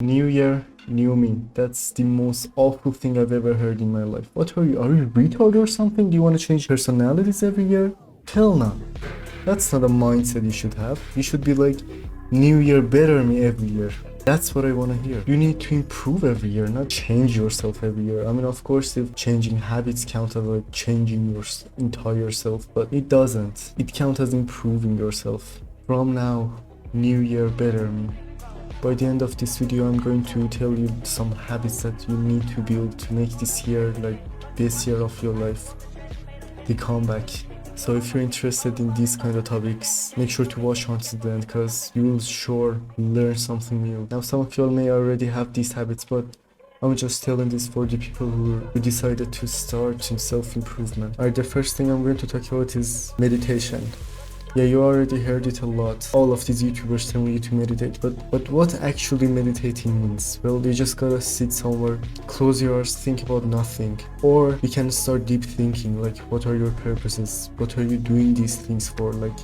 New year, new me. That's the most awful thing I've ever heard in my life. What are you? Are you retarded or something? Do you want to change personalities every year? Hell no. That's not a mindset you should have. You should be like, new year, better me every year. That's what I want to hear. You need to improve every year, not change yourself every year. I mean, of course, if changing habits count as like changing your entire self, but it doesn't. It counts as improving yourself. From now, new year, better me. By the end of this video, I'm going to tell you some habits that you need to build to make this year, like best year of your life, the comeback. So if you're interested in these kind of topics, make sure to watch until the end because you will sure learn something new. Now some of you all may already have these habits, but I'm just telling this for the people who decided to start in self-improvement. Alright, the first thing I'm going to talk about is meditation. Yeah, you already heard it a lot. All of these YouTubers telling you to meditate, but what actually meditating means? Well, you just gotta sit somewhere, close your eyes, think about nothing. Or you can start deep thinking, like what are your purposes? What are you doing these things for? Like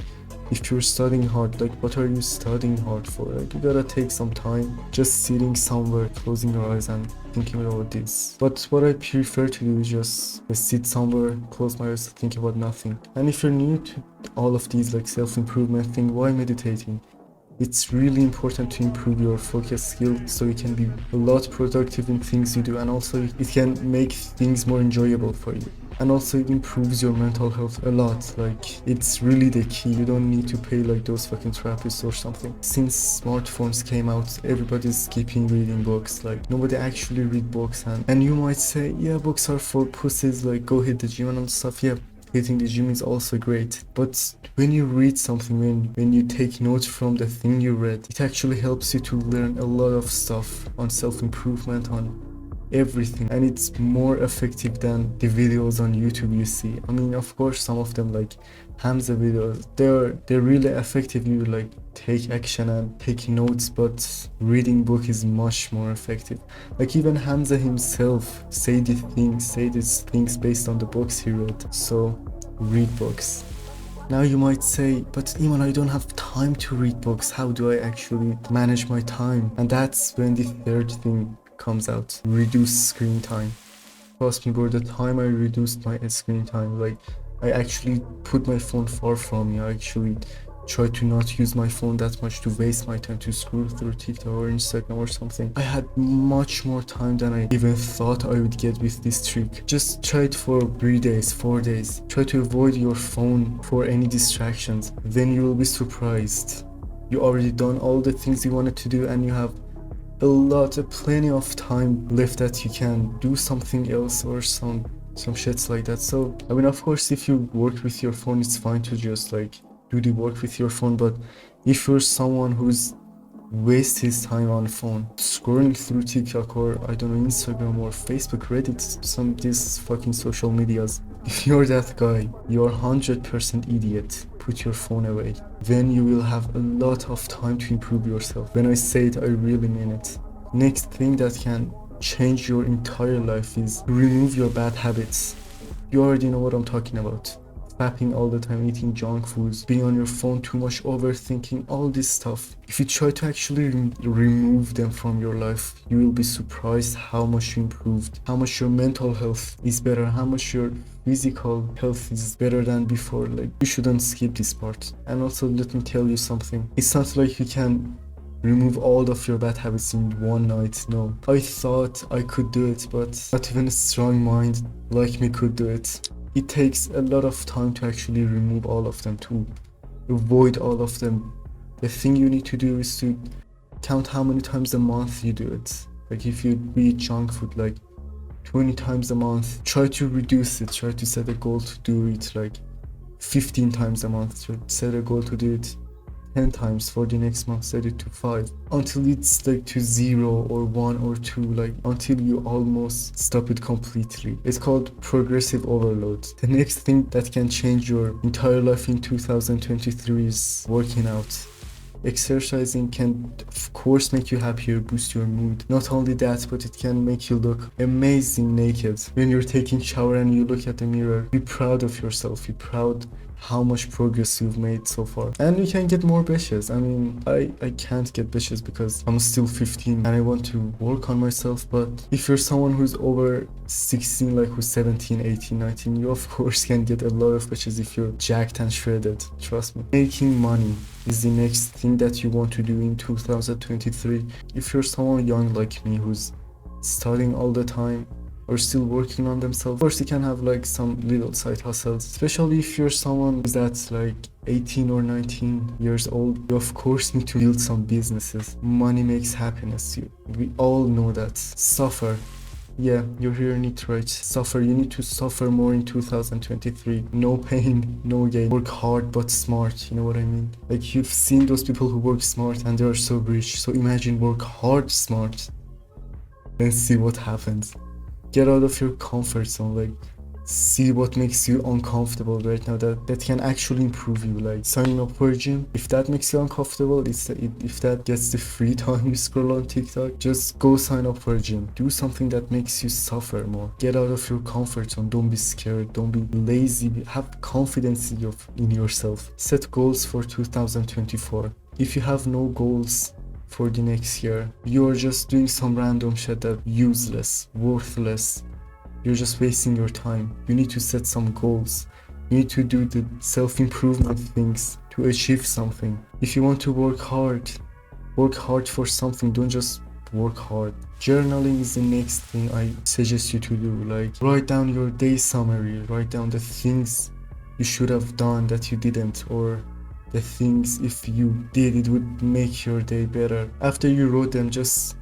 if you're studying hard, like what are you studying hard for? Like you gotta take some time just sitting somewhere, closing your eyes and thinking about this. But what I prefer to do is just sit somewhere, close my eyes, think about nothing. And if you're new to all of these like self-improvement thing, why meditating? It's really important to improve your focus skill so you can be a lot productive in things you do, and also it can make things more enjoyable for you. And also it improves your mental health a lot. Like it's really the key. You don't need to pay like those fucking therapists or something. Since smartphones came out, everybody's skipping reading books. Like nobody actually read books, and you might say, yeah, books are for pussies, like go hit the gym and all stuff. Yeah, hitting the gym is also great, but when you read something, when you take notes from the thing you read, it actually helps you to learn a lot of stuff on self-improvement, on everything, and it's more effective than the videos on YouTube you see. I mean, of course, some of them like Hamza videos, they're really effective. You like take action and take notes, but reading book is much more effective. Like even Hamza himself say these things based on the books he read. So read books. Now you might say, but Iman, I don't have time to read books. How do I actually manage my time? And that's when the third thing comes out: reduce screen time. Trust me, bro, the time I reduced my screen time, like I actually put my phone far from me. I actually try to not use my phone that much to waste my time to scroll through TikTok or Instagram or something. I had much more time than I even thought I would get with this trick. Just try it for 3 days, 4 days. Try to avoid your phone for any distractions. Then you will be surprised. You already done all the things you wanted to do, and you have plenty of time left that you can do something else or some shits like that. So I mean, of course, if you work with your phone, it's fine to just like do the work with your phone. But if you're someone who's waste his time on phone scrolling through TikTok or I don't know, Instagram or Facebook, Reddit, some these fucking social medias, if you're that guy, you're 100% idiot. Put your phone away. Then you will have a lot of time to improve yourself. When I say it, I really mean it. Next thing that can change your entire life is remove your bad habits. You already know what I'm talking about. Fapping all the time, eating junk foods, being on your phone too much, overthinking, all this stuff. If you try to actually remove them from your life, you will be surprised how much you improved, how much your mental health is better, how much your physical health is better than before. Like, you shouldn't skip this part. And also, let me tell you something. It's not like you can remove all of your bad habits in one night. No, I thought I could do it, but not even a strong mind like me could do it. It takes a lot of time to actually remove all of them, to avoid all of them. The thing you need to do is to count how many times a month you do it. Like if you eat junk food like 20 times a month, try to reduce it. Try to set a goal to do it like 15 times a month. Try to set a goal to do it 10 times. For the next month, set it to 5 until it's like to 0 or 1 or 2, like until you almost stop it completely. It's called progressive overload. The next thing that can change your entire life in 2023 is working out. Exercising can of course make you happier, boost your mood. Not only that, but it can make you look amazing naked. When you're taking shower and you look at the mirror, be proud of yourself. Be proud how much progress you've made so far. And you can get more bitches. I mean, I can't get bitches because I'm still 15 and I want to work on myself. But if you're someone who's over 16, like who's 17, 18, 19, you of course can get a lot of bitches if you're jacked and shredded. Trust me. Making money is the next thing that you want to do in 2023. If you're someone young like me who's studying all the time or still working on themselves, of course you can have like some little side hustles, especially if you're someone that's like 18 or 19 years old. You of course need to build some businesses. Money makes happiness. We all know that. Suffer. Yeah, you're hearing it right. Suffer. You need to suffer more in 2023. No pain, no gain. Work hard but smart. You know what I mean? Like, you've seen those people who work smart and they're so rich. So imagine work hard smart and see what happens. Get out of your comfort zone. Like, see what makes you uncomfortable right now that can actually improve you. Like signing up for a gym, if that makes you uncomfortable, if that gets the free time you scroll on TikTok, just go sign up for a gym. Do something that makes you suffer more. Get out of your comfort zone. Don't be scared, don't be lazy. Have confidence in yourself. Set goals for 2024. If you have no goals for the next year, you're just doing some random shit that's useless, worthless. You're just wasting your time. You need to set some goals. You need to do the self-improvement things to achieve something. If you want to work hard for something. Don't just work hard. Journaling is the next thing I suggest you to do. Like, write down your day summary. Write down the things you should have done that you didn't, or the things if you did it would make your day better. After you wrote them, just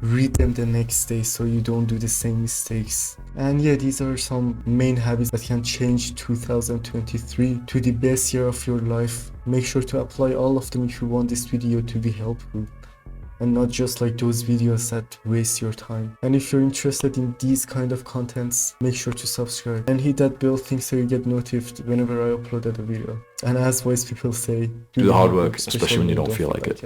read them the next day so you don't do the same mistakes. And yeah, these are some main habits that can change 2023 to the best year of your life. Make sure to apply all of them if you want this video to be helpful, and not just like those videos that waste your time. And if you're interested in these kind of contents, make sure to subscribe and hit that bell thing so you get notified whenever I upload a video. And as wise people say, do the hard work, especially when you don't feel like it.